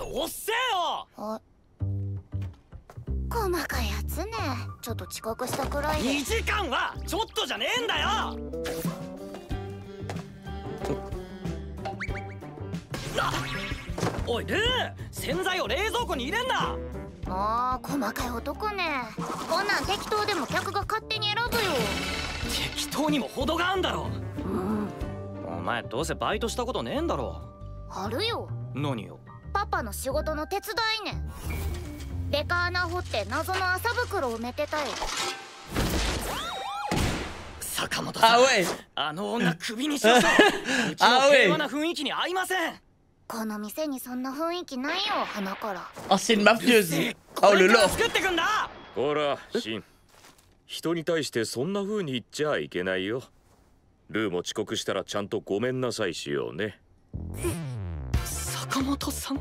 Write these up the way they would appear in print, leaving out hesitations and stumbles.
おっせえよ。あ、細かいやつね。ちょっと遅刻したくらいで。2時間はちょっとじゃねえんだよ。おいルー、洗剤を冷蔵庫に入れんな。もう細かい男ね。こんなん適当でも客が勝手に選ぶよ。適当にも程があんだろ。うん、お前どうせバイトしたことねえんだろ。あるよ。何よ。パパの仕事の手伝いねん。デカ穴掘って謎の麻袋を埋めてたよ。坂本さん、あの女クビにしましょう。うちの平和な雰囲気に合いません。この店にそんな雰囲気ないよ、花から。あ、c'est une mafieuse。これから作ってくんだ。ほら、シン。人に対してそんな風に言っちゃいけないよ。ルーも遅刻したらちゃんとごめんなさいしようね。坂本さん。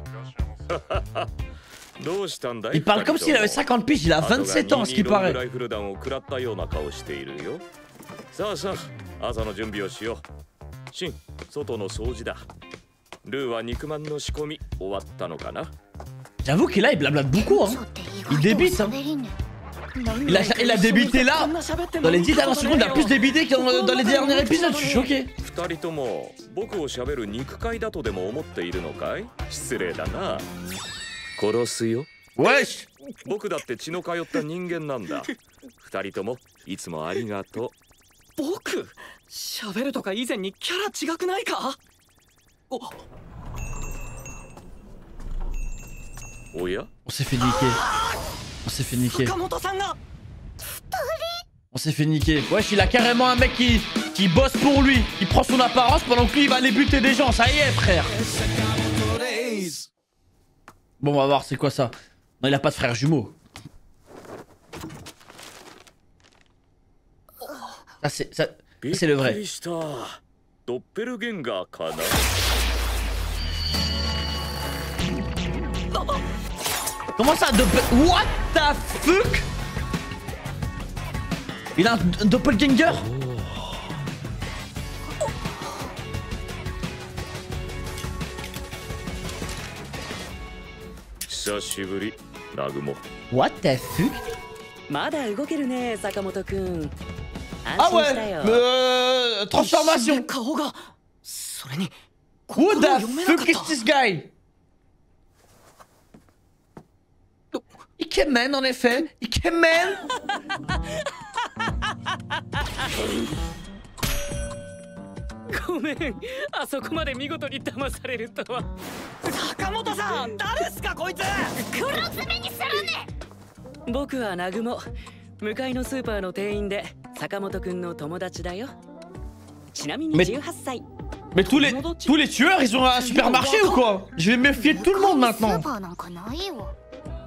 どうしたんだい。 Il parle comme s'il avait 50 piges, il a 27 ans à ce qu'il paraît。ライフル弾を食らったような顔しているよ。さあさあ、朝の準備をしよう。シン、外の掃除だ。ルーは肉まんの仕込み終わったのかな。 J'avoue qu'il a, il blablate beaucoup, hein. Il débite, hein. Il a débité là. Dans les 10 dernières secondes, il a plus débité que dans les derniers épisodes. Je suis choqué. 二人とも僕を喋る肉塊だとでも思っているのかい。失礼だな。殺すよ。Wesh。僕だって血の通った人間なんだ。二人ともいつもありがとう。僕喋るとか以前にキャラ違くないか。おや On s'est fait niquer. On s'est fait niquer. On s'est fait niquer. Wesh, il a carrément un mec qui bosse pour lui, qui prend son apparence pendant que lui il va aller buter des gens. Ça y est, frère. Bon, on va voir, c'est quoi ça? Non, il a pas de frère jumeau. Ça, c'est le vrai. Comment ça, What the fuck? Il a un doppelganger? What the fuck? Ah ouais, transformation. Who the fuck is this guy? Ikemen en effet, Ikemen. Mais tous les tueurs ils ont un supermarché ou quoi? Je vais me méfier de tout le monde maintenant.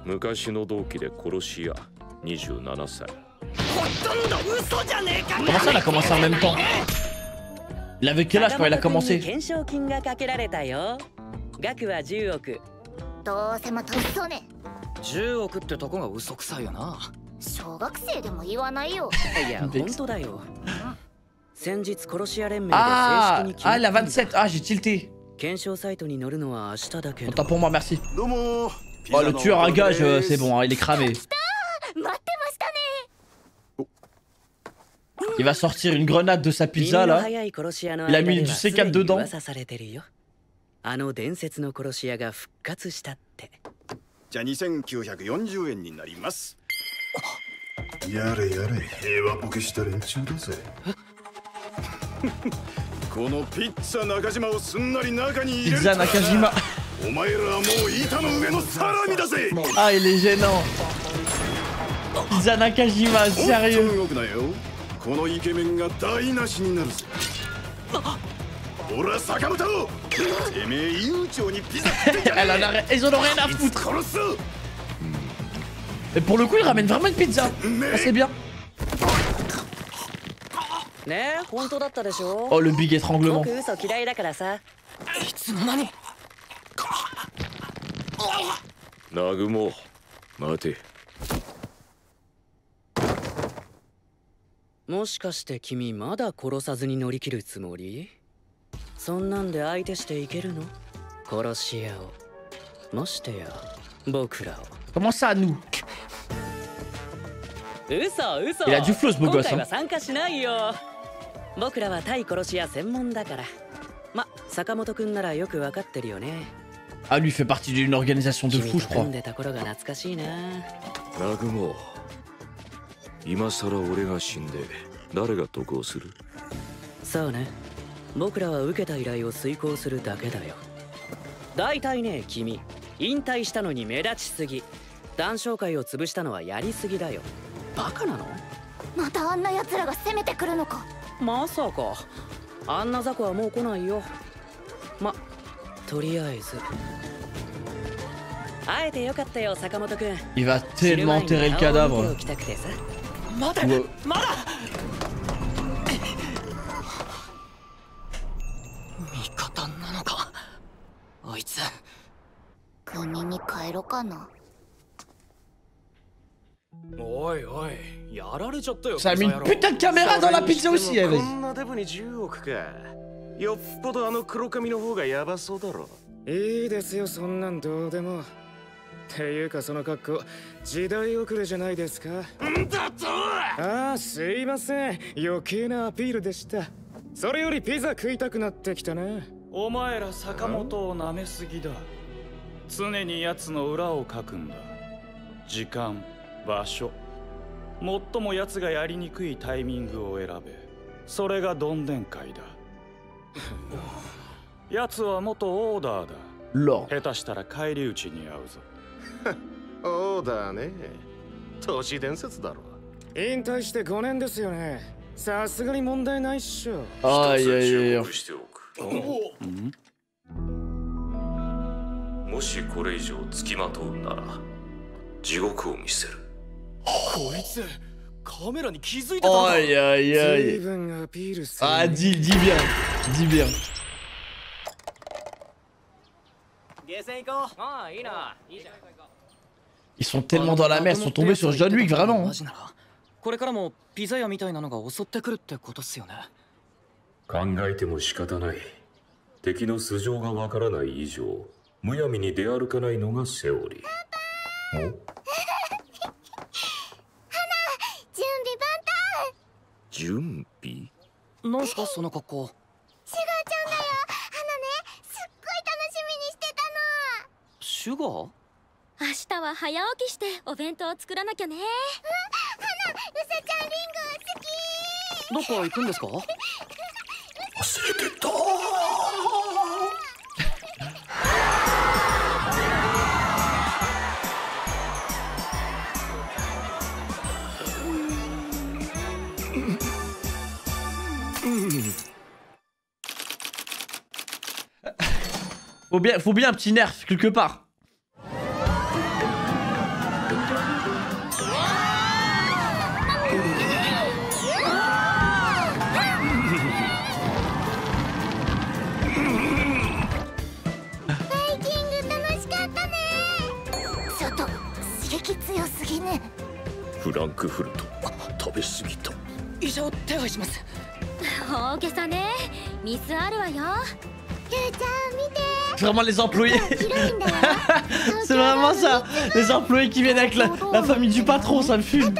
昔の同期で殺し屋27歳。Comment ça, il a commencé en même temps? Il avait quel âge quand il a commencé? 10億ってとこが嘘くさいよな。小学生でも言わないよ。いや、本当だよ。先日殺し屋連盟でAh, 正式に決まった。il a 27. Ah, j'ai tilté. 検証サイトに載るのは明日だけど。 Autant pour moi, merci. Oh, le tueur à gage, c'est bon, hein, il est cramé. Il va sortir une grenade de sa pizza là. Il a mis du C4 dedans. あの伝説の殺し屋が復活したって。じゃあ2940円になります。やれやれ、平和ボケした連中だぜ。このピッツァ中島をすんなり中に入れる。Pizza Nakajima. お前らはもう板の上のサラミだぜ。Ah, il est gênant. Pizza Nakajima, sérieux. 動くなよ。このイケメンが台無しになるぜ。ほら坂本、てめえ悠長にピザ食ってやれ。Ils en ont rien à foutre. Et pour le coup, il ramène vraiment une pizza. Ah, c'est bien. Oh, le big étranglement. ナグモ、待て。もしかして君まだ殺さずに乗り切るつもり？そんなんで相手していけるの？殺し屋をましてや僕らを。 Comment ça à nous? 嘘嘘。 Il a du flow ce beau 今 gosse 回は hein. 参加しないよ。僕らは対殺し屋専門だから。ま、坂本くんならよくわかってるよね。 Ah lui il fait partie d'une organisation de fous je 組 crois. んでた頃が懐かしいな。南雲、今さら俺が死んで誰が得をする？そうね。僕らは受けた依頼を遂行するだけだよ。だいたいね、君引退したのに目立ちすぎ。談笑会を潰したのはやりすぎだよ。バカなの？またあんな奴らが攻めてくるのか。まさかあんな雑魚はもう来ないよ。ま、とりあえず会えてよかったよ、坂本くん。 Il va tellement enterrer le cadavre. まだまだ。味方なのかあいつ。国に帰ろかな。おいおい、やられちゃったよ。 Ça a mis une putain de caméra dans la pizza aussi, eh, こ vas-y. んなデブに10億か。よっぽどあの黒髪の方がヤバそうだろ。いいですよ、そんなんどうでも。っていうかその格好時代遅れじゃないですか。んだと。ああ、すいません、余計なアピールでした。それよりピザ食いたくなってきたな。お前ら坂本を舐めすぎだ。常に奴の裏をかくんだ。時間、場所、最も奴がやりにくいタイミングを選べ。それがどんでん会だ。奴は元オーダーだ。 Lord. 下手したら返り討ちに遭うぞ。オーダーね。都市伝説だろ。引退して5年ですよね。さすがに問題ないっしょ。Aïe aïe aïe. しておく。もしこれ以上付きまとうなら地獄を見せる。こいつカメラに気づいてたのか。 Aïe aïe 随 aïe. 分アピールする。 Ah dis bien. Dis bien. ゲーセン行こう。ああ、いいな。いいじゃん。 Ils sont tellement dans la mer, ils sont tombés sur John Wick vraiment. マジならこれからもピザ屋みたいなのが襲ってくるってことっすよね。考えても仕方ない。敵の素性がわからない以上むやみに出歩かないのがセオリー。お準備？なんすかその格好。シュガーちゃんだよ。花ね、すっごい楽しみにしてたの。シュガー？明日は早起きしてお弁当を作らなきゃね。花、うさちゃんリンゴ好き。どっか行くんですか？忘れてた。Faut bien un petit nerf quelque part.フランクフルト食べ過ぎた。医者を手配します。大げさね。ミスあるわよ。C'est vraiment les employés. C'est vraiment ça. Les employés qui viennent avec la famille du patron, ça me fume.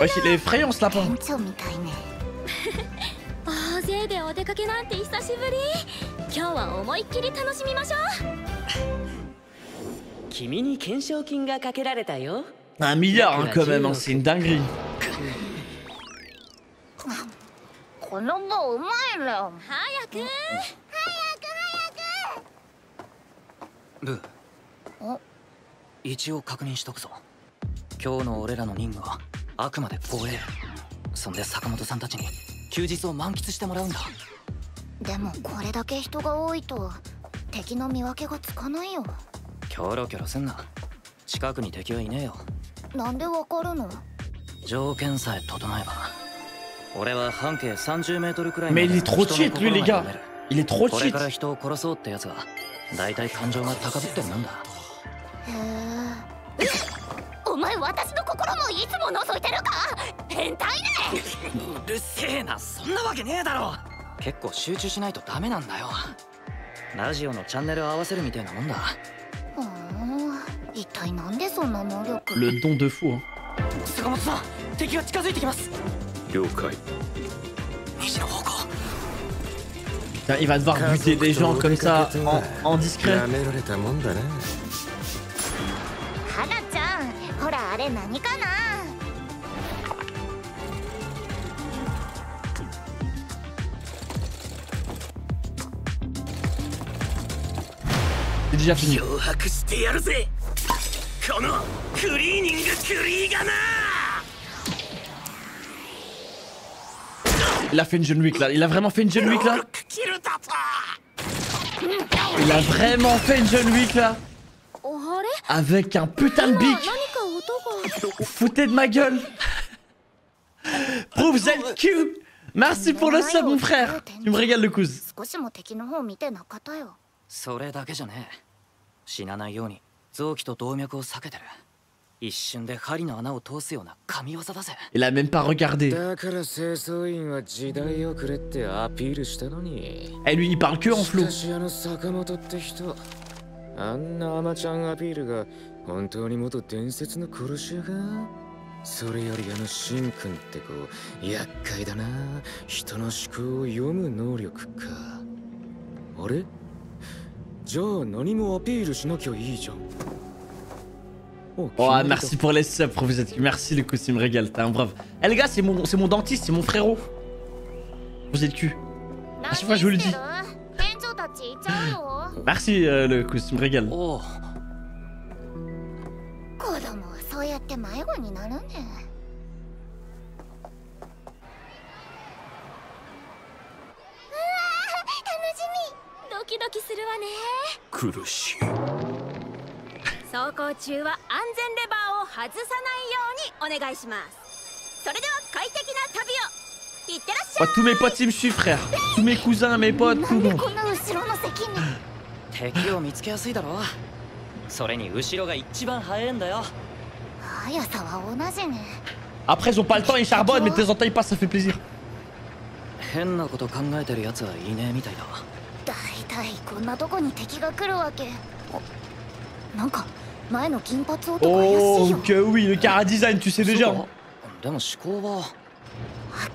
Wesh, il est effrayant ce lapin. 大勢でお出かけなんて久しぶり。今日は思いっきり楽しみましょう。君に懸賞金がかけられたよ。 1 milliard hein, quand même, hein, c'est une dinguerie. この棒うまいの。早く。ルー、一応確認しとくぞ。今日の俺らの任務はあくまで護衛。そんで坂本さんたちに休日を満喫してもらうんだ。でもこれだけ人が多いと敵の見分けがつかないよ。キョロキョロすんな。近くに敵はいねえよ。なんでわかるの？条件さえ整えば。俺は半径30メートルくらい。 Mais il est trop cheat lui les gars. Il est trop これ cheat. から人を殺そうってやつが大体感情が高ぶってるなんだ。へえ。お前私の心もいつも覗いてるか？変態ね。うるせえな、そんなわけねえだろ。結構集中しないとダメなんだよ。ラジオのチャンネル合わせるみたいなもんだ。一体なんでそんな能力。 Le don de fou, hein. 坂本さん、敵が近づいてきます。了解。西の方向。 Putain, il va devoir buter des gens comme ça en discret. 花ちゃん、ほらあれ何かな。 C'est déjà fini. 脅迫してやるぜ。このクリーニングクリーガナー。 Il a fait une John Wick là. Il a vraiment fait une John Wick là. Il a vraiment fait une John Wick là. Avec un putain de bic. Foutez de ma gueule. Prouve ZQ. Merci pour le sub mon frère. Tu me régales le cousin. それだけじゃねえ。死なないように臓器と動脈を避けてる。一瞬で針の穴を通すような神業だぜ。 Il a même pas regardé. だから清掃員は時代遅れってアピールしたのに。Eh lui il parle que en flou. しかしあの坂本って人、あんなアマちゃんアピールが本当に元伝説の殺し屋か。それよりあのシンくんって子厄介だな。人の思考を読む能力か。あれ？じゃあ何もアピールしなきゃいいじゃん。Oh, merci pour les subs, professeur. Merci le coup, il me régale. T'es un brave. Eh les gars, c'est mon dentiste, c'est mon frérot. Vous êtes cul. À chaque fois, je vous le dis. Merci le coup, il me régale. Oh. 子供はそうやって迷子になるね。楽しみ。ドキドキするわね。苦しい。走行中は安全レバーを外さないようにお願いします。それでは快適な旅を。いってらっしゃい。 Tous mes potes ils me suivent frère. Tous mes cousins, mes potes, tout le monde. こんな後ろの席に。敵を見つけやすいだろ。それに後ろが一番早いんだよ。速さは同じね。 Après ils ont pas le temps, ils charbonnent, mais de temps en temps ils passent, ça fait plaisir. 変なこと考えてるやつはいねえみたいだ。だいたいこんなとこに敵が来るわけ。なんか前の金髪男怪しいよ。 Oh que oui, le cara design, tu sais déjà. でも思考は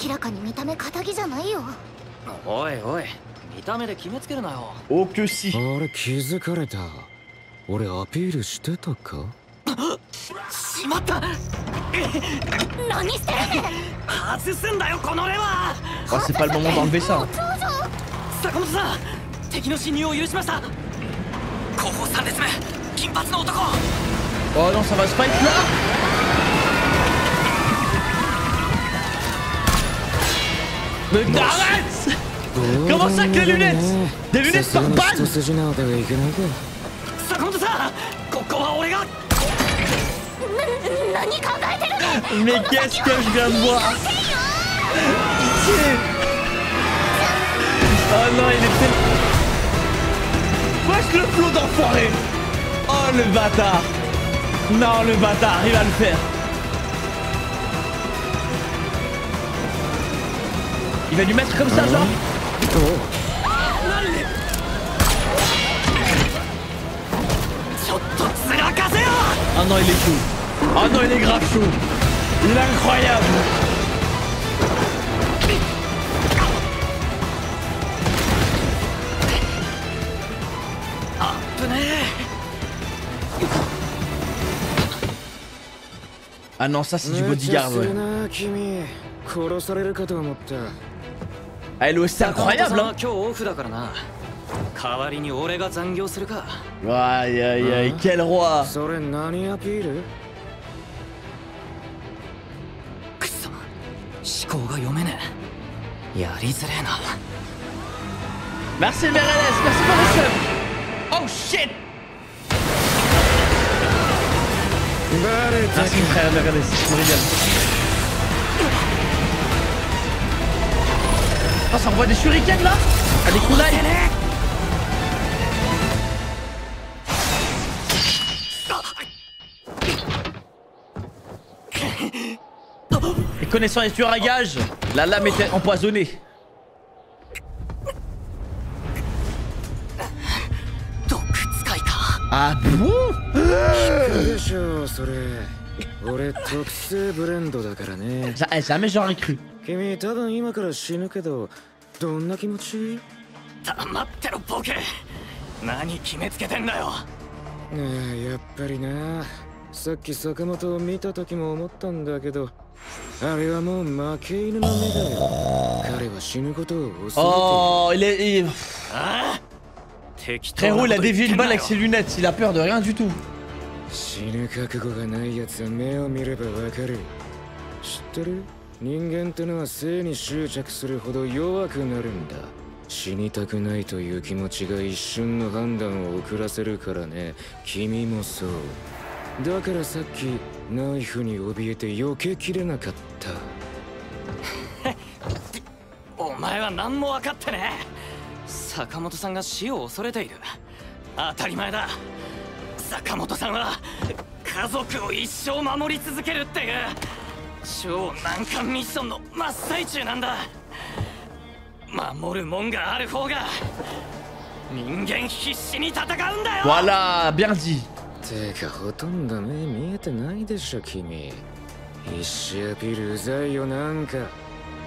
明らかに見た目堅気じゃないよ。おいおい、見た目で決めつけるなよ。 Oh que si. あれ気づかれた。俺アピールしてたか。しまった。何してるね。外すんだよこのレバー。 Oh c'est pas le moment d'enlever ça. 坂本さん、敵の侵入を許しました。後方3列目、金髪の男。 Oh non, ça va se fight là. Mais arrête. Comment ça que les lunettes? Des lunettes par balle. 坂本さん、ここは俺が。何考えてるの。 Mais qu'est-ce que je viens de voir? Pitié. Oh non, il est tellement... Wesh le flot d'enfoiré. Oh le bâtard. Non le bâtard, il va le faire. Il va lui mettre comme ça genre. Oh non il est chaud. Oh non il est grave chaud. Il est incroyable. Ah non ça c'est du bodyguard ouais. Ah elle c'est incroyable hein. Aïe aïe aïe quel roi. Merci Merelles, merci pour le sub. Oh shit. Merci frère Merelles, je me régale. Oh ça envoie des shurikens là. Ah des kunai. connaissant les tueurs à gages, la lame était empoisonnée. Ah bon? Jamais j'aurais cru. 君多分今から死ぬけどどんな気持ち？黙ってろボケ。何決めつけてんだよ。やっぱりな。さっき坂本を見た時も思ったんだけど、あれはもう負け犬の目だよ。彼は死ぬことを恐れている。Oh, Frérot, il a dévié une balle avec ses lunettes, il a peur de rien du tout. 死ぬ覚悟がないやつは目を見ればわかる。知ってる？人間ってのは性に執着するほど弱くなるんだ。死にたくないという気持ちが一瞬の判断を遅らせるからね。君もそう。だからさっきナイフに怯えて避けきれなかった。お前は何も分かってねえ。坂本さんが死を恐れている。当たり前だ。坂本さんは家族を一生守り続けるっていう超難関ミッションの真っ最中なんだ。守るもんがある方が人間必死に戦うんだよ。Voilà, bien dit. てかほとんど目見えてないでしょ君。必死アピールうざいよなんか。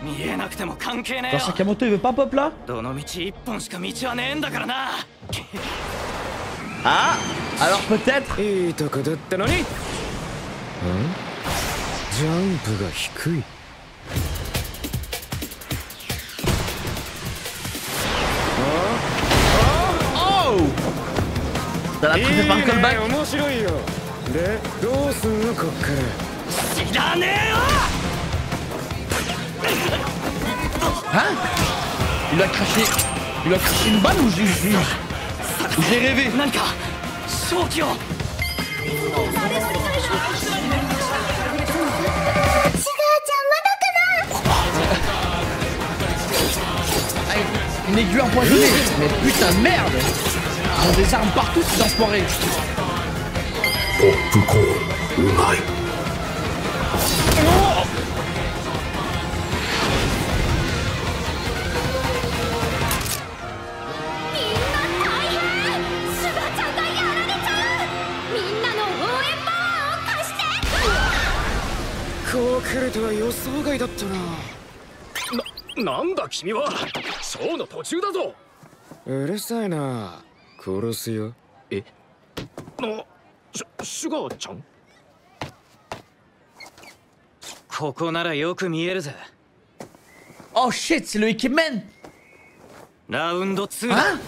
見えなくても関係ねえよ。Sakamoto il veut pas pop là? どの道一本しか道はねえんだからな。Ah, alors peut-être. いいとこだったのに。ジャンプが低い。Ça l'a pris par un callback. 面白いよ。で、どうすんのこっから。知らねえよ。Hein? Il lui a craché une balle ou j'ai rêvé? 何か勝機を。Une aiguille empoisonnée. Mais putain de merde. Ils ont des armes partout ces enfoirés. Oh, なんだ君は。ショーの途中だぞ。うるさいな。殺すよ。シュガーちゃん。ここならよく見えるぜ。Oh shit, c'est le Ikemen. ラウンド2。Hein?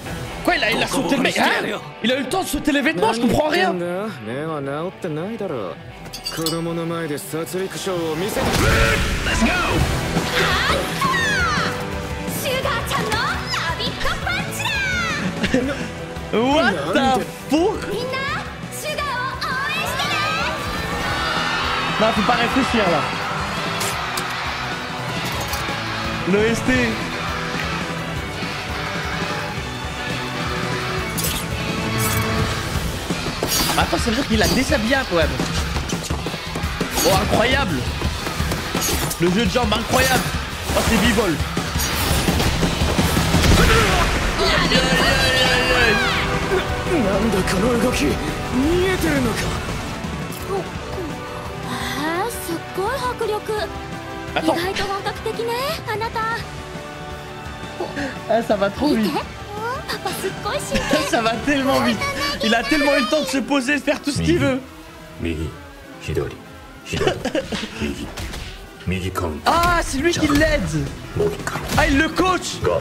Quoi, il a sauté le mec? Hein? Il a eu le temps de sauter les vêtements, je comprends rien. 目は治ってないだろう。子供の前で殺戮ショーを見せて。Let's go! シュガーちゃんのラビットパンチだ。 What the fuck? みんなシュガーを応援してね。 Non, faut pas réfléchir là. L'OST. Attends, ça veut dire qu'il a déshabillé quand même. Oh, incroyable. Le jeu de jambes incroyable. Oh, c'est b-ball. Attends. Ah, ça va trop vite. Ça va tellement vite. Il a tellement eu le temps de se poser, de faire tout ce qu'il veut. Ah, c'est lui qui l'aide. Ah, il le coach. Oh,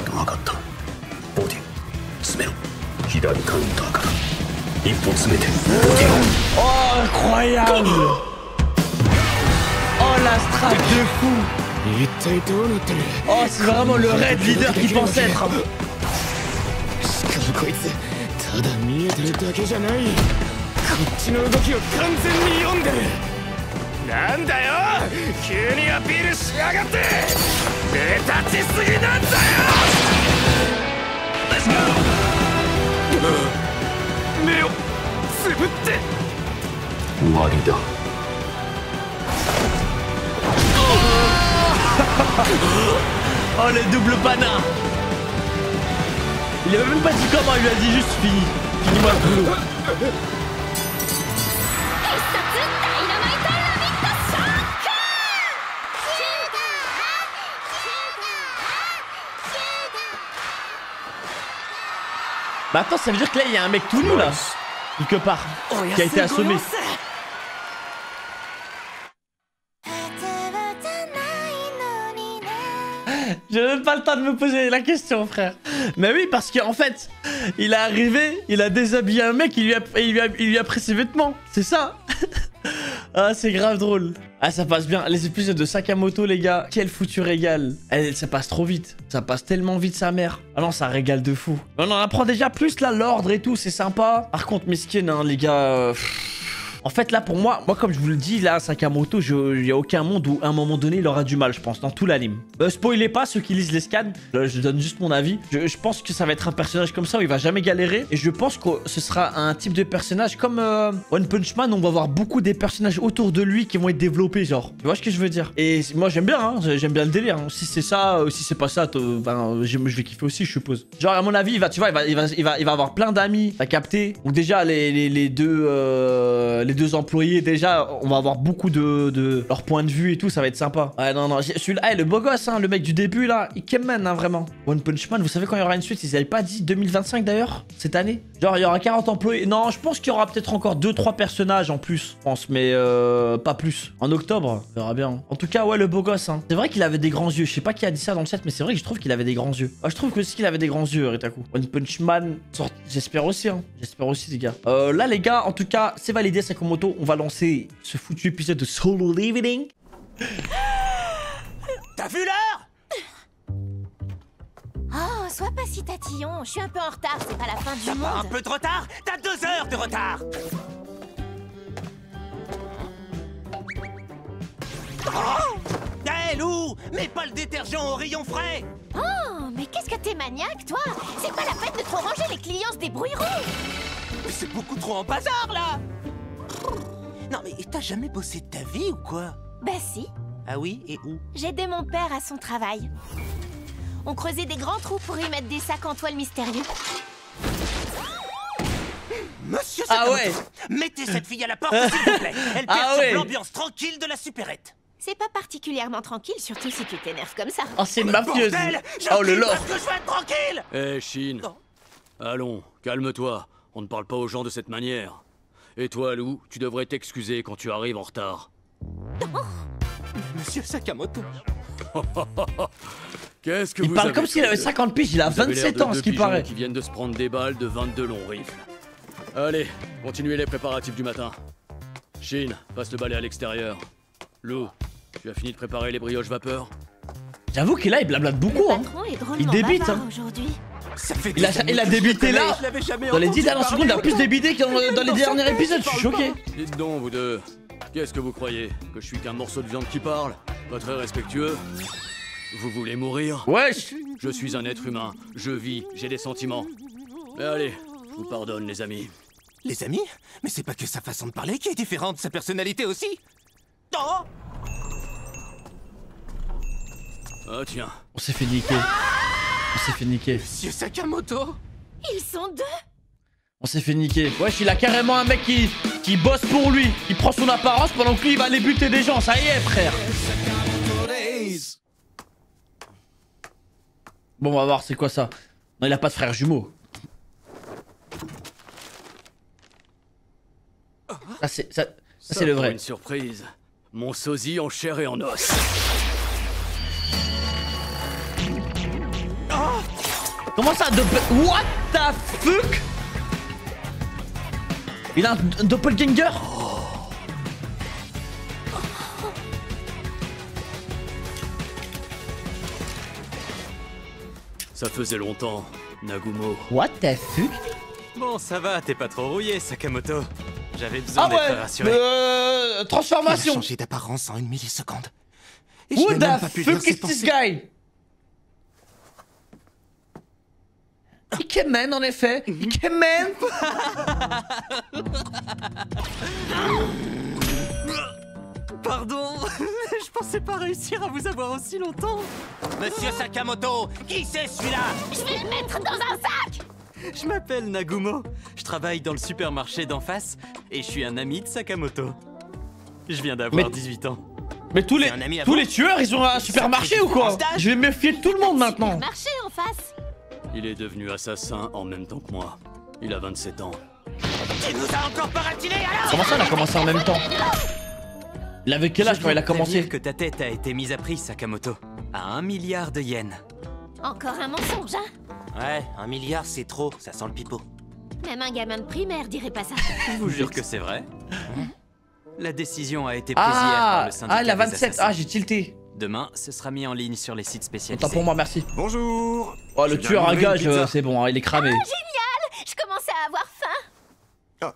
incroyable. Oh, la strat de fou. Oh, c'est vraiment le raid leader qu'il pensait être. こいつただ見えてるだけじゃない。こっちの動きを完全に読んでる。なんだよ急にアピールしやがって。目立ちすぎなんだよ。 Let's go。 目をつぶって終わりだ。Oh le double pana. Il avait même pas dit comment, il lui a dit juste fini. Finis-moi le boulot. Bah attends, ça veut dire que là il y a un mec tout nu là, quelque part, qui a été assommé. J'ai même pas le temps de me poser la question, frère. Mais oui, parce qu'en fait, il est arrivé, il a déshabillé un mec, il lui a pris ses vêtements. C'est ça. Ah, c'est grave drôle. Ah, ça passe bien. Les épisodes de Sakamoto, les gars, quel foutu régal. Ça passe trop vite. Ça passe tellement vite, sa mère. Ah non, ça régale de fou. On en apprend déjà plus, là, l'ordre et tout, c'est sympa. Par contre, mesquine, hein, les gars... En fait, là, pour moi, comme je vous le dis, là, Sakamoto, il n'y a aucun monde où, à un moment donné, il aura du mal, je pense, dans tout l'anime. Spoilez pas ceux qui lisent les scans. Je donne juste mon avis. Je pense que ça va être un personnage comme ça où il va jamais galérer. Et je pense que ce sera un type de personnage comme One Punch Man. On va avoir beaucoup des personnages autour de lui qui vont être développés, genre. Tu vois ce que je veux dire? Et moi, j'aime bien, hein. J'aime bien le délire. Hein. Si c'est ça, si c'est pas ça, ben, je vais kiffer aussi, je suppose. Genre, à mon avis, tu vois, il va avoir plein d'amis. T'as capté? Donc, déjà, les deux employés, déjà, on va avoir beaucoup de leur point de vue et tout, ça va être sympa. Ouais, non, celui-là, le beau gosse, hein, le mec du début, là, il kemen, hein, vraiment. One Punch Man, vous savez quand il y aura une suite, ils avaient pas dit 2025 d'ailleurs, cette année? Genre, il y aura 40 employés. Non, je pense qu'il y aura peut-être encore 2-3 personnages en plus, je pense, mais pas plus. En octobre, on verra bien. En tout cas, ouais, le beau gosse, hein. C'est vrai qu'il avait des grands yeux. Je sais pas qui a dit ça dans le set, mais c'est vrai que je trouve qu'il avait des grands yeux. Ah, je trouve que aussi qu'il avait des grands yeux, Ritaku. One Punch Man, j'espère aussi, hein. J'espère aussi, les gars. Là, les gars, en tout cas, c'est validé, Sakamoto. On va lancer ce foutu épisode de Solo Leveling. T'as vu l'heure? Oh, sois pas si tatillon, je suis un peu en retard, c'est pas la fin du monde. T'as un peu de retard? T'as 2 heures de retard. Oh! Hé, Lou, mets pas le détergent au rayon frais. Oh, mais qu'est-ce que t'es maniaque, toi? C'est pas la peine de trop ranger, les clients se débrouilleront. Mais c'est beaucoup trop en bazar, là. Non, mais t'as jamais bossé de ta vie ou quoi? Bah si. Ah oui, et où? J'aidais mon père à son travail. On creusait des grands trous pour y mettre des sacs en toile mystérieux. Monsieur Sakamoto, ouais. Mettez cette fille à la porte, s'il vous plaît. Elle perturbe l'ambiance tranquille de la supérette. C'est pas particulièrement tranquille, surtout si tu t'énerves comme ça. Oh, c'est une mafieuse. Oh, le lord. Parce que je veux être tranquille. Hé, Shin. Allons, calme-toi. On ne parle pas aux gens de cette manière. Et toi, Lou, tu devrais t'excuser quand tu arrives en retard. Monsieur Sakamoto. Qu'est-ce que il parle comme s'il avait 50 piges, il a 27 ans, ce qui paraît. Qui viennent de se prendre des balles de 22 longs rifles. Allez, continuez les préparatifs du matin. Shin, passe le balai à l'extérieur. Lou, tu as fini de préparer les brioches vapeur? J'avoue qu'il il blablate beaucoup, hein. Il débite, hein. Il a débité là. Dans les 10 dernières secondes, il a plus débité que dans les derniers épisodes, je suis choqué. Dites donc, vous deux, qu'est-ce que vous croyez? Que je suis qu'un morceau de viande qui parle? Pas très respectueux? Vous voulez mourir? Wesh! Je suis un être humain, je vis, j'ai des sentiments. Mais allez, je vous pardonne, les amis. Les amis? Mais c'est pas que sa façon de parler qui est différente, sa personnalité aussi. Oh! Ah tiens. On s'est fait niquer. On s'est fait niquer. Monsieur Sakamoto? Ils sont 2. On s'est fait niquer. Wesh, il a carrément un mec qui bosse pour lui. Il prend son apparence pendant que lui, il va aller buter des gens. Ça y est, frère. Bon, on va voir, c'est quoi ça? Non, il a pas de frère jumeau. Ça, c'est le vrai. Une surprise. Mon sosie en chair et en os. Comment ça, what the fuck? Il a un doppelganger? Ça faisait longtemps, Nagumo. What the fuck? Bon, ça va, t'es pas trop rouillé, Sakamoto. J'avais besoin d'être rassuré. Transformation. Il a changé d'apparence en 1 milliseconde. Et Who the fuck is this guy? Ikemen, en effet. Ikemen. Pardon, je pensais pas réussir à vous avoir aussi longtemps. Monsieur Sakamoto, qui c'est celui-là? Je vais le mettre dans un sac. Je m'appelle Nagumo, je travaille dans le supermarché d'en face et je suis un ami de Sakamoto. Je viens d'avoir 18 ans. Mais tous les tueurs, ils ont un supermarché ou quoi? Je vais me méfier de tout le monde maintenant. Marché en face. Il est devenu assassin en même temps que moi. Il a 27 ans. Tu nous as encore paratiné alors? Comment ça, il a commencé en même temps? Il avait quel âge quand il a commencé? Que ta tête a été mise à prix, Sakamoto. À 1 milliard de yens. Encore un mensonge, hein? Ouais, 1 milliard c'est trop, ça sent le pipeau. Même un gamin de primaire dirait pas ça. Je vous jure que c'est vrai. La décision a été prise hier par le syndicat. Ah, il a 27. des assassins. Ah, j'ai tilté. Demain, ce sera mis en ligne sur les sites spécialisés. Autant pour moi, merci. Bonjour. Oh, le tueur à gage, c'est bon, hein, il est cramé. Génial! Je commençais à avoir faim.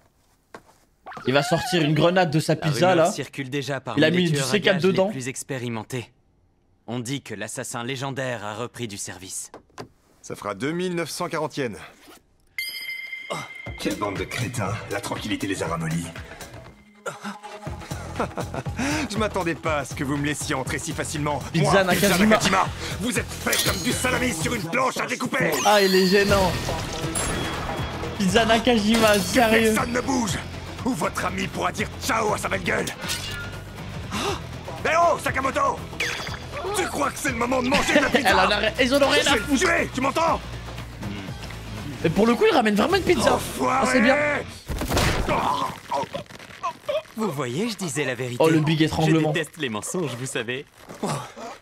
Il va sortir une grenade de sa pizza là. Circule déjà Il a mis du C4 dedans. Les plus expérimentés. On dit que l'assassin légendaire a repris du service. Ça fera 2940 yens. Oh, quelle bande de crétins. La tranquillité les a ramollis. Je m'attendais pas à ce que vous me laissiez entrer si facilement. Pizza Nakajima. Vous êtes fait comme du salami sur une planche à découper. Ah, il est gênant. Pizza Nakajima, sérieux. Personne ne bouge. Ou votre ami pourra dire ciao à sa belle gueule. Eh oh, Sakamoto! Tu crois que c'est le moment de manger de la pizza? Ils en ont rien à foutre. Tu m'entends? Mais pour le coup, il ramène vraiment une pizza. Ah, c'est bien. Vous voyez, je disais la vérité. Oh, le big étranglement. Je déteste les mensonges, vous savez. Oh,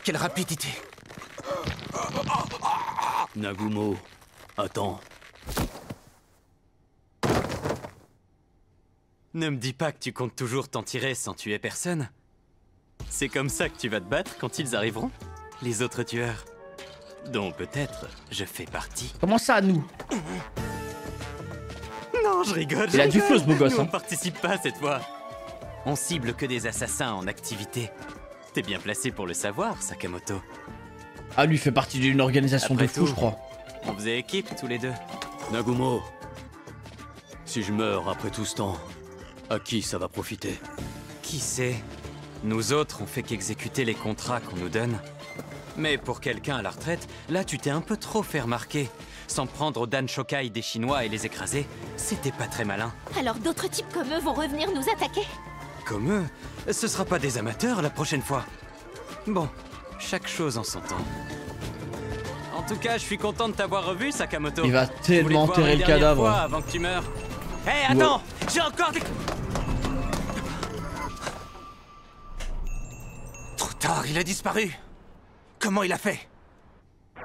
quelle rapidité. Nagumo, attends. Ne me dis pas que tu comptes toujours t'en tirer sans tuer personne. C'est comme ça que tu vas te battre quand ils arriveront, les autres tueurs. Dont peut-être je fais partie. Comment ça, nous? Non, je rigole. Il a du feu, ce beau gosse. Nous, on participe pas cette fois. On cible que des assassins en activité. T'es bien placé pour le savoir, Sakamoto. Ah, lui fait partie d'une organisation de fous, je crois. On faisait équipe tous les deux. Nagumo, si je meurs après tout ce temps, à qui ça va profiter? Qui sait? Nous autres, on fait qu'exécuter les contrats qu'on nous donne. Mais pour quelqu'un à la retraite, là tu t'es un peu trop fait remarquer. S'en prendre aux Dan Shokai des Chinois et les écraser, c'était pas très malin. Alors d'autres types comme eux vont revenir nous attaquer? Comme eux? Ce sera pas des amateurs la prochaine fois. Bon, chaque chose en son temps. En tout cas, je suis content de t'avoir revu, Sakamoto. Il va tellement enterrer le cadavre. Avant que tu meurs. Hé, attends! J'ai encore des... Trop tard, il a disparu. Comment il a fait?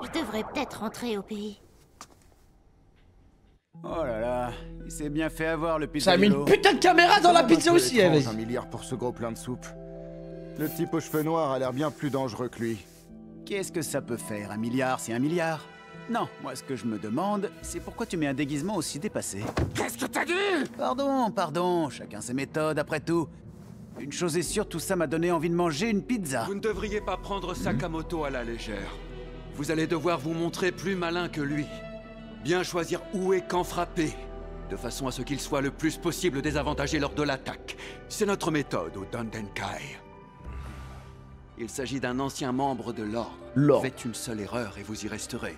Je devrais peut-être rentrer au pays. Oh là là, il s'est bien fait avoir le pizza. Ça a mis une putain de caméra dans la pizza aussi, vas-y. 1 milliard pour ce gros plein de soupe. Le type aux cheveux noirs a l'air bien plus dangereux que lui. Qu'est-ce que ça peut faire? 1 milliard, c'est 1 milliard. Non, moi ce que je me demande, c'est pourquoi tu mets un déguisement aussi dépassé. Qu'est-ce que t'as dit? Pardon, chacun ses méthodes après tout. Une chose est sûre, tout ça m'a donné envie de manger une pizza. Vous ne devriez pas prendre Sakamoto à la légère. Vous allez devoir vous montrer plus malin que lui. Bien choisir où et quand frapper, de façon à ce qu'il soit le plus possible désavantagé lors de l'attaque. C'est notre méthode au Dandenkai. Il s'agit d'un ancien membre de l'ordre. Faites une seule erreur et vous y resterez.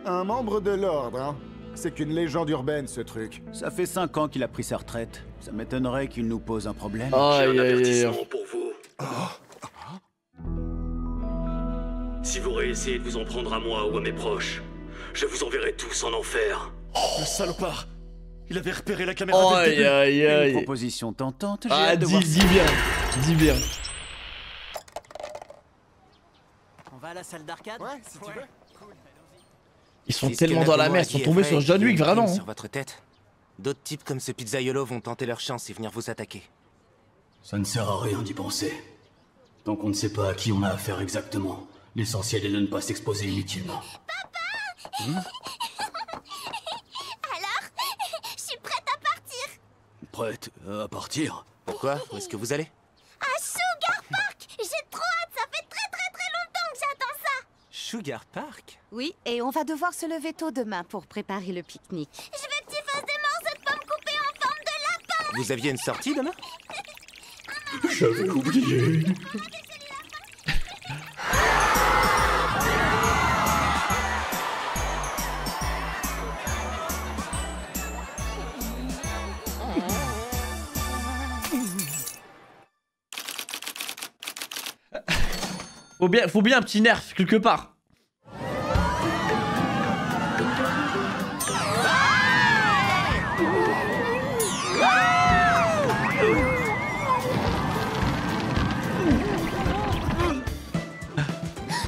Un membre de l'ordre, hein? C'est qu'une légende urbaine, ce truc. Ça fait 5 ans qu'il a pris sa retraite. Ça m'étonnerait qu'il nous pose un problème. J'ai un avertissement pour vous. Si vous réessayez de vous en prendre à moi ou à mes proches, je vous enverrai tous en enfer. Le salopard! Il avait repéré la caméra dès le début. Une proposition tentante, j'ai Ah, hâte de voir dis bien, dis bien. On va à la salle d'arcade? Ouais, si tu veux. Ils sont tellement dans la merde, ils sont tombés sur John Wick, vraiment. Sur votre tête. D'autres types comme ce pizzaiolo vont tenter leur chance et venir vous attaquer. Ça ne sert à rien d'y penser. Tant qu'on ne sait pas à qui on a affaire exactement, l'essentiel est de ne pas s'exposer inutilement. Papa! Alors, je suis prête à partir. Prête à partir? Pourquoi? Où est-ce que vous allez? À Sugar Park! J'ai trop hâte, ça fait très longtemps que j'attends ça. Sugar Park? Oui, et on va devoir se lever tôt demain pour préparer le pique-nique. Je veux que tu fasses des morceaux de pommes coupées en forme de lapin. Vous aviez une sortie demain? J'avais oublié. Faut bien un petit nerf quelque part.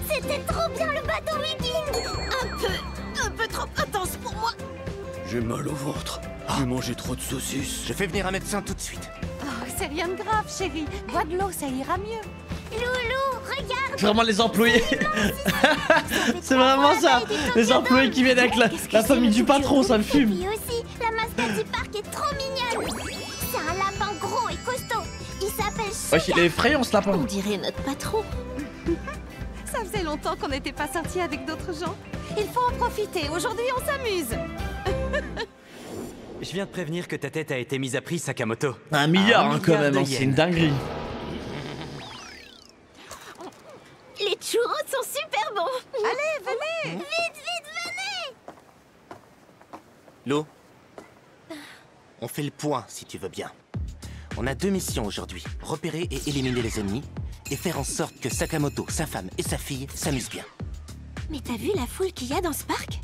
C'était trop bien le bateau viking. Un peu trop intense pour moi. J'ai mal au ventre. J'ai mangé trop de saucisses. Je fais venir un médecin tout de suite. Oh, c'est rien de grave, chérie. Bois de l'eau, ça ira mieux. Loulou, regarde. Vraiment les employés. C'est vraiment ça. Les employés qui viennent avec la famille du patron, ça me fume. Et aussi, la mascotte du parc est trop mignonne. C'est un lapin gros et costaud. Il s'appelle Sugar. Ouais, il est effrayant ce lapin. On dirait notre patron. Ça faisait longtemps qu'on n'était pas sortis avec d'autres gens. Il faut en profiter. Aujourd'hui, on s'amuse. Je viens de prévenir que ta tête a été mise à prix, Sakamoto. 1 milliard, quand même, hein, c'est une dinguerie. Les churros sont super bons. Allez, venez. Vite, venez. Lou, on fait le point, si tu veux bien. On a 2 missions aujourd'hui. Repérer et éliminer les ennemis, et faire en sorte que Sakamoto, sa femme et sa fille s'amusent bien. Mais t'as vu la foule qu'il y a dans ce parc?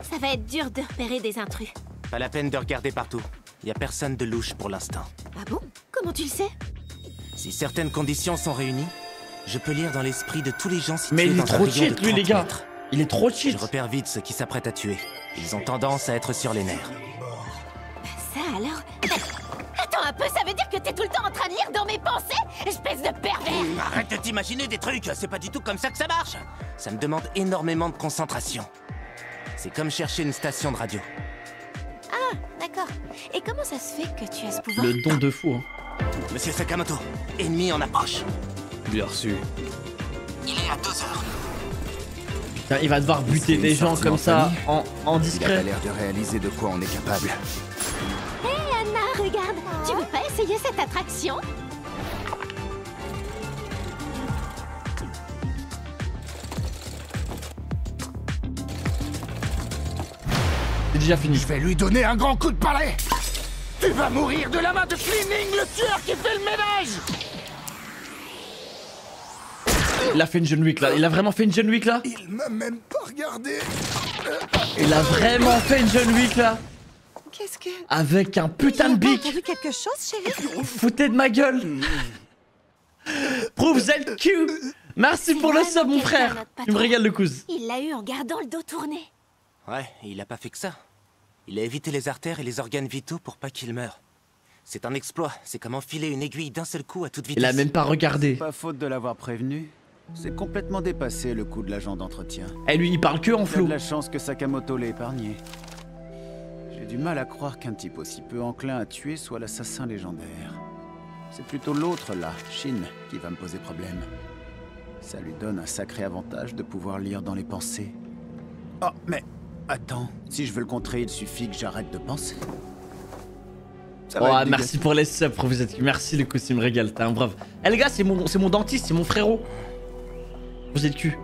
Ça va être dur de repérer des intrus. Pas la peine de regarder partout. Y a personne de louche pour l'instant. Ah bon? Comment tu le sais? Si certaines conditions sont réunies, je peux lire dans l'esprit de tous les gens situés Mais il est dans un trop rayon cheat, de lui, 30 les gars. mètres. Il est trop cheat. Je repère vite ceux qui s'apprêtent à tuer. Ils ont tendance à être sur les nerfs. Ça alors? Attends un peu, ça veut dire que t'es tout le temps en train de lire dans mes pensées? Espèce de pervers! Arrête de t'imaginer des trucs, c'est pas du tout comme ça que ça marche. Ça me demande énormément de concentration. C'est comme chercher une station de radio. Ah, d'accord. Et comment ça se fait que tu as ce pouvoir? Le don de fou. Hein. Monsieur Sakamoto, ennemi en approche. Bien reçu. Il est à 2 heures. Putain, il va devoir buter des gens comme ça en discret. Il a l'air de réaliser de quoi on est capable. Hé Anna, regarde! Tu veux pas essayer cette attraction? C'est déjà fini. Je vais lui donner un grand coup de balai. Tu vas mourir de la main de Cleaning, le tueur qui fait le ménage. Il a fait une John Wick là. Il a vraiment fait une John Wick là. Il m'a même pas regardé. Il a vraiment fait une John Wick là. Qu'est-ce que... Avec un putain de bic. T'as entendu quelque chose, chérie? Foutez de ma gueule. Prouve ZQ. Merci pour le sub, mon frère. Tu me régales le cousin. Il l'a eu en gardant le dos tourné. Ouais, il a pas fait que ça. Il a évité les artères et les organes vitaux pour pas qu'il meure. C'est un exploit, c'est comme enfiler une aiguille d'un seul coup à toute vitesse. Il a même pas regardé. Pas faute de l'avoir prévenu. C'est complètement dépassé le coup de l'agent d'entretien. Et lui, il parle que en Il a flou. de la chance que Sakamoto l'ait épargné. J'ai du mal à croire qu'un type aussi peu enclin à tuer soit l'assassin légendaire. C'est plutôt l'autre là, Shin, qui va me poser problème. Ça lui donne un sacré avantage de pouvoir lire dans les pensées. Oh, mais attends, si je veux le contrer, il suffit que j'arrête de penser. Ça va Oh, être merci pour les subs, vous êtes... Merci le cousin, il me régale, t'es un brave. Eh les gars, c'est mon dentiste, c'est mon frérot. Vous êtes cul.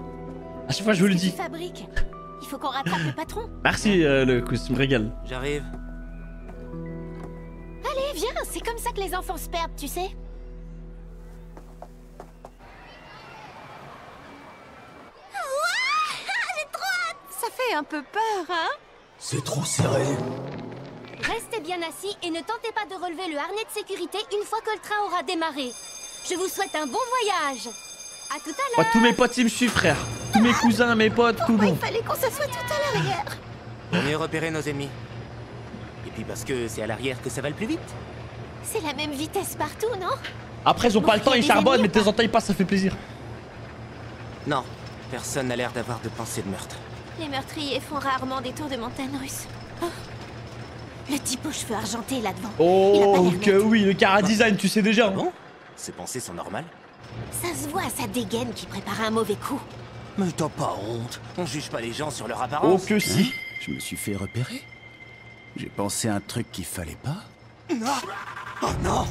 À chaque fois je vous le dis. Fabrique. Il faut qu'on rattrape le patron. Merci le cousin, il me régale. J'arrive. Allez, viens, c'est comme ça que les enfants se perdent, tu sais. J'ai trop hâte. Ça fait un peu peur, hein? C'est trop serré. Restez bien assis et ne tentez pas de relever le harnais de sécurité une fois que le train aura démarré. Je vous souhaite un bon voyage. À tout à Oh, l'heure. tous mes potes ils me suivent, frère. Tous mes cousins, mes potes, tout le Il monde. fallait qu'on s'assoie tout à l'arrière. Pour mieux repérer nos ennemis. Et puis parce que c'est à l'arrière que ça va le plus vite. C'est la même vitesse partout, non? Après ils ont pas le temps, ils charbonnent, mais de temps en temps ils passent, ça fait plaisir. Non, personne n'a l'air d'avoir de pensée de meurtre. Les meurtriers font rarement des tours de montagne russes. Oh. Le type aux cheveux argentés là-devant. Il a pas Oh l'air que oui, le Cara Design, tu sais déjà. Bon, ces pensées sont normales. Ça se voit à sa dégaine qui prépare un mauvais coup. Mais t'as pas honte. On juge pas les gens sur leur Oh apparence. que si. Je me suis fait repérer. J'ai pensé à un truc qu'il fallait pas. Non. Oh non.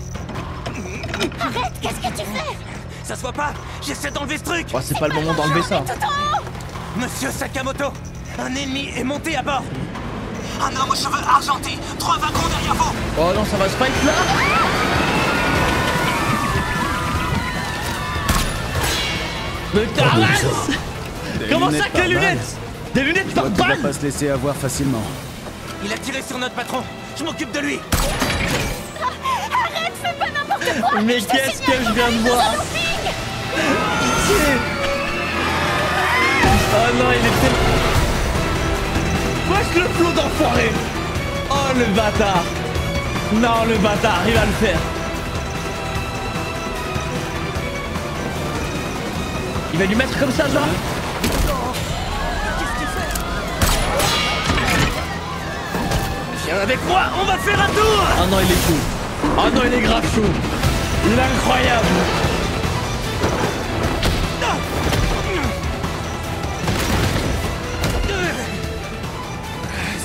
Arrête, qu'est-ce que tu fais? Ça se voit pas. J'essaie d'enlever ce truc. Oh, c'est pas le moment d'enlever ça. Monsieur Sakamoto, un ennemi est monté à bord. Un homme aux cheveux argentés, 3 wagons derrière vous. Oh non, ça va se fight là. Mais t'arrêtes. Comment ça que les lunettes? Des lunettes par balle. Il va pas se laisser avoir facilement. Il a tiré sur notre patron. Je m'occupe de lui. Arrête, fais pas n'importe quoi. Mais qu'est-ce que je viens de voir? Pitié. Oh non, il était... Wesh le flot d'enfoiré. Oh le bâtard. Non, le bâtard, il va le faire. Il va lui mettre comme ça, genre. Viens avec moi, on va faire un tour. Oh non, il est chaud. Oh non, il est grave chaud. Il est incroyable.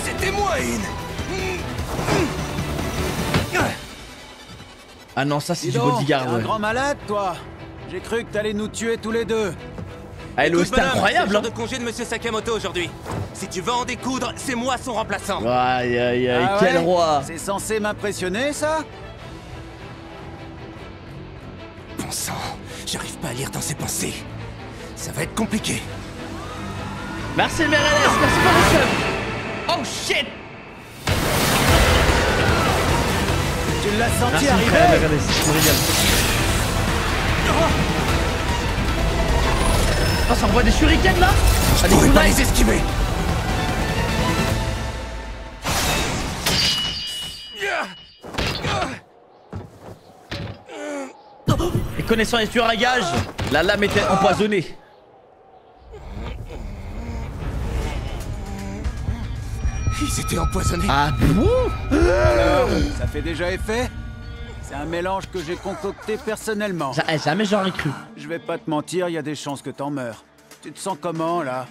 C'était moi, In. Ah non, ça c'est Dis du donc, bodyguard. t'es un Ouais. grand malade, toi. J'ai cru que t'allais nous tuer tous les deux. Ah, Écoute, c'était bonhomme, incroyable. c'est le Hein. jour de congé de Monsieur Sakamoto aujourd'hui. Si tu veux en découdre, c'est moi son remplaçant. Aïe aïe aïe, Ah quel ouais? roi. C'est censé m'impressionner, ça? Bon sang, j'arrive pas à lire dans ses pensées. Ça va être compliqué. Merci Merelles, merci pour le sub. Oh shit. Tu l'as senti Merci arriver? frère Merelles, je me régale. Oh, ça envoie des shurikens là. Je pourrais pas les esquiver. Et connaissant les tueurs à gages, la lame était empoisonnée. Ils étaient empoisonnés. Ah bon? Alors, ça fait déjà effet? C'est un mélange que j'ai concocté personnellement. Jamais j'aurais cru. Je vais pas te mentir, il y a des chances que t'en meurs. Tu te sens comment, là?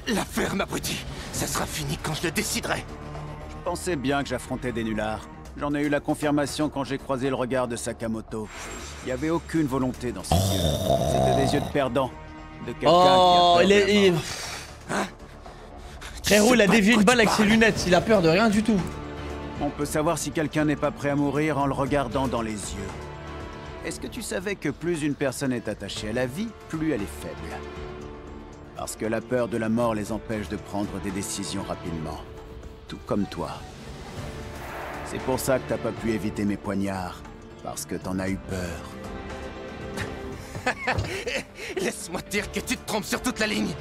L'affaire m'abrutit. Ça sera fini quand je le déciderai. Je pensais bien que j'affrontais des nullards. J'en ai eu la confirmation quand j'ai croisé le regard de Sakamoto. Il n'y avait aucune volonté dans ses yeux. C'était des yeux de perdant. De quelqu'un Oh, qui a peur de la il est... mort. Frérot, il a dévié une balle avec ses lunettes. Il a peur de rien du tout. On peut savoir si quelqu'un n'est pas prêt à mourir en le regardant dans les yeux. Est-ce que tu savais que plus une personne est attachée à la vie, plus elle est faible? Parce que la peur de la mort les empêche de prendre des décisions rapidement. Tout comme toi. C'est pour ça que t'as pas pu éviter mes poignards. Parce que t'en as eu peur. Laisse-moi te dire que tu te trompes sur toute la ligne.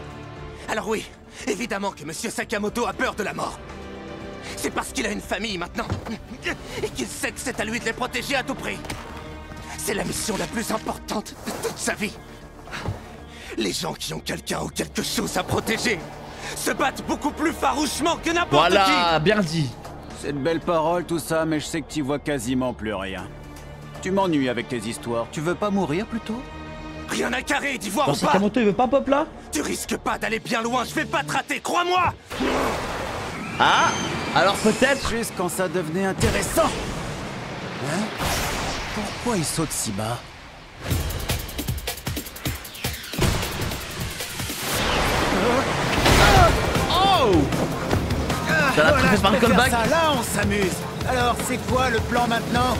Alors oui, évidemment que Monsieur Sakamoto a peur de la mort. C'est parce qu'il a une famille maintenant. Et qu'il sait que c'est à lui de les protéger à tout prix. C'est la mission la plus importante de toute sa vie. Les gens qui ont quelqu'un ou quelque chose à protéger se battent beaucoup plus farouchement que n'importe qui. Voilà, bien dit. C'est de belles paroles tout ça, mais je sais que tu vois quasiment plus rien. Tu m'ennuies avec tes histoires. Tu veux pas mourir plutôt? Rien à carrer, d'y voir Bon, ou pas. Sakamoto, il veut pas pop là? Tu risques pas d'aller bien loin, je vais pas te rater, crois-moi. Ah, alors peut-être. Juste quand ça devenait intéressant. Hein? Pourquoi il saute si bas? Oh! Ça l'a pris par le callback. Ça, là, on s'amuse. Alors, c'est quoi le plan maintenant?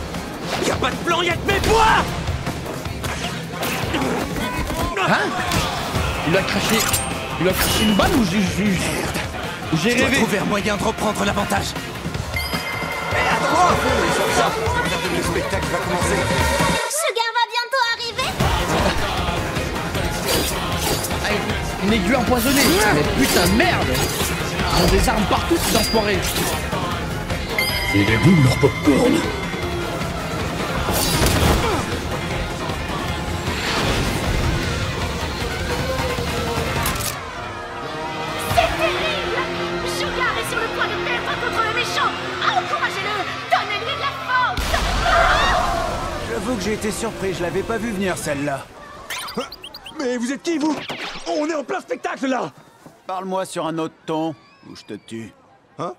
Y a pas de plan, y'a que mes poids. Hein? Il a craché une balle ou j'ai Je dois rêvé? trouver un moyen de reprendre l'avantage. Le spectacle va commencer. Sugar va bientôt arriver. Une aiguille empoisonnée. Mais putain, merde! Ils ont des armes partout, ces enfoirés. Il est où leur popcorn? C'est terrible. Sugar est sur le point de perdre contre le méchant. Encouragez-le. Donnez-lui de la force. J'avoue que j'ai été surpris, je l'avais pas vu venir celle-là. Mais vous êtes qui, vous? On est en plein spectacle, là. Parle-moi sur un autre ton, ou je te tue. Hein?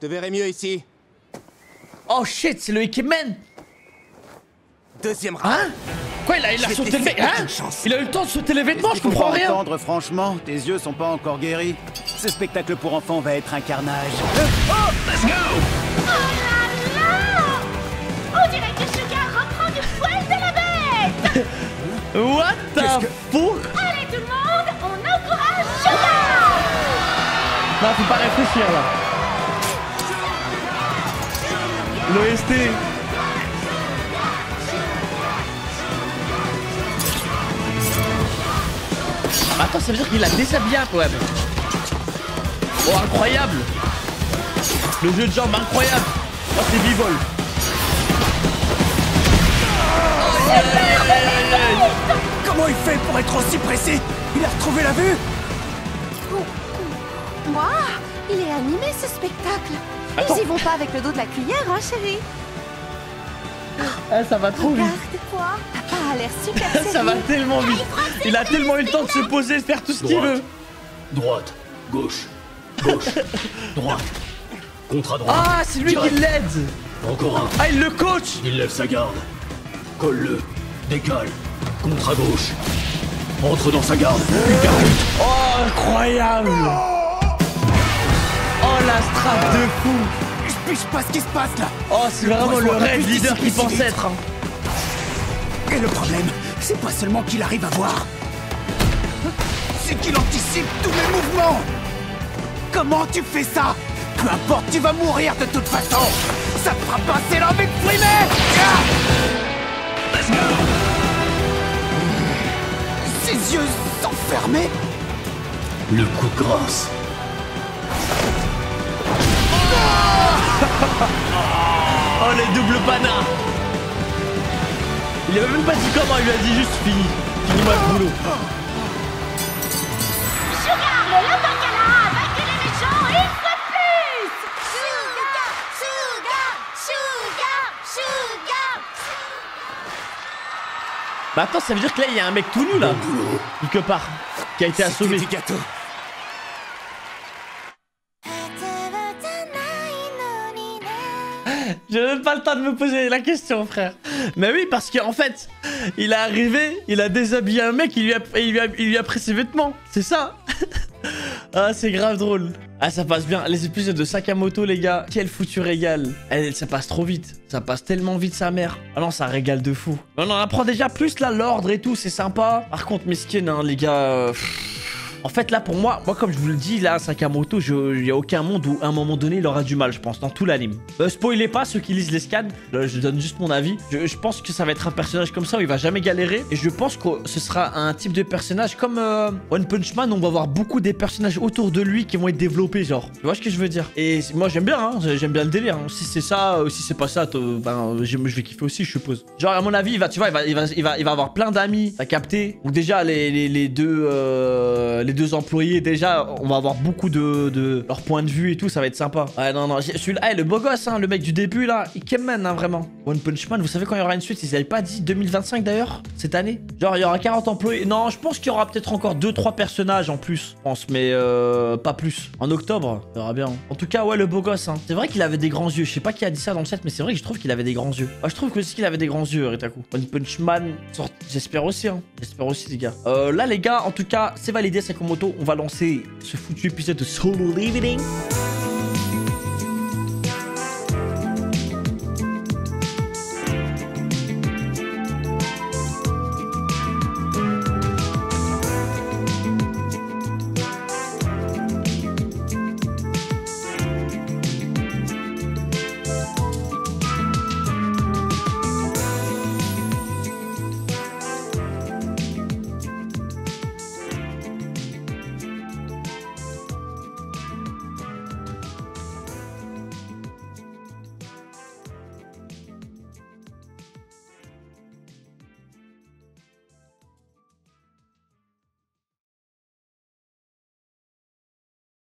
te verrai mieux ici. Oh shit, c'est le Ikemen. Deuxième round. Hein? Quoi, il a sauté le vêtement? Hein? Il a eu le temps de sauter les vêtements, je comprends rien. Entendre, franchement, tes yeux sont pas encore guéris. Ce spectacle pour enfants va être un carnage. Let's go! Oh là là! On dirait que Sugar reprend du poil de la bête! What the fuck? Allez tout le monde, on encourage Sugar! Non, faut pas réfléchir là. L'OST. Attends, ça veut dire qu'il a déshabillé quand même. Oh, incroyable. Le jeu de jambes, incroyable. Oh, c'est bivol. Comment il fait pour être aussi pressé? Il a retrouvé la vue? Waouh, il est animé ce spectacle. Attends. Ils y vont pas avec le dos de la cuillère, hein, chérie? Ah, ça va trop vite. Regarde-toi, papa a l'air super sérieux. Ça va tellement vite. Il a tellement eu le temps de se poser, de faire tout ce qu'il veut. Droite, gauche, gauche, droite. Contre à droite. Ah, c'est lui qui l'aide. Encore un. Ah, il le coach. Il lève sa garde. Colle-le. Décale. Contre à gauche. Entre dans sa garde. Oh, incroyable. Oh, la strate de fou. Je piche pas ce qui se passe là. Oh, c'est vraiment le Red Leader qui pense être. Hein. Et le problème, c'est pas seulement qu'il arrive à voir. C'est qu'il anticipe tous mes mouvements. Comment tu fais ça? Peu importe, tu vas mourir de toute façon. Ça te fera passer la m'exprimer. Let's go. Ses yeux sont fermés. Le coup de grâce. Oh, les doubles panas. Il avait même pas dit comment, il lui a dit juste fini. Finis-moi le boulot. Sugar, le Lambakala a vaincu les méchants une fois de plus! Sugar! Bah attends, ça veut dire que là, il y a un mec tout nu, là. Quelque part. Qui a été assommé. Du gâteau. J'ai même pas le temps de me poser la question, frère. Mais oui, parce qu'en fait, il est arrivé, il a déshabillé un mec, il lui a pris ses vêtements. C'est ça. Ah, c'est grave drôle. Ah, ça passe bien. Les épisodes de Sakamoto, les gars, quel foutu régal. Ça passe trop vite. Ça passe tellement vite, sa mère. Ah non, ça régale de fou. On en apprend déjà plus, là, l'ordre et tout, c'est sympa. Par contre, mesquine, hein, les gars... En fait, là, pour moi, comme je vous le dis, là, Sakamoto, il n'y a aucun monde où, à un moment donné, il aura du mal, je pense, dans tout l'anime. Spoilez pas ceux qui lisent les scans, je donne juste mon avis. Je pense que ça va être un personnage comme ça où il va jamais galérer. Et je pense que ce sera un type de personnage comme One Punch Man, où on va avoir beaucoup des personnages autour de lui qui vont être développés, genre. Tu vois ce que je veux dire? Et moi, j'aime bien, hein, j'aime bien le délire. Hein. Si c'est ça, si c'est pas ça, ben, je vais kiffer aussi, je suppose. Genre, à mon avis, il va avoir plein d'amis, t'as capté? Donc déjà, les deux employés, déjà, on va avoir beaucoup de leur point de vue et tout, ça va être sympa. Ouais, non, celui-là, le beau gosse, hein, le mec du début, là, Ikemen, hein, vraiment. One Punch Man, vous savez quand il y aura une suite, ils avaient pas dit 2025 d'ailleurs, cette année? Genre, il y aura 40 employés. Non, je pense qu'il y aura peut-être encore 2-3 personnages en plus, je pense, mais pas plus. En octobre, on verra bien. En tout cas, ouais, le beau gosse, hein. C'est vrai qu'il avait des grands yeux. Je sais pas qui a dit ça dans le set, mais c'est vrai que je trouve qu'il avait des grands yeux. Ouais, je trouve aussi qu'il avait des grands yeux, Ritaku. One Punch Man, j'espère aussi, hein. J'espère aussi, les gars. Là, les gars, en tout cas, c'est validé, Sakamoto. On va lancer ce foutu épisode de Solo Leveling.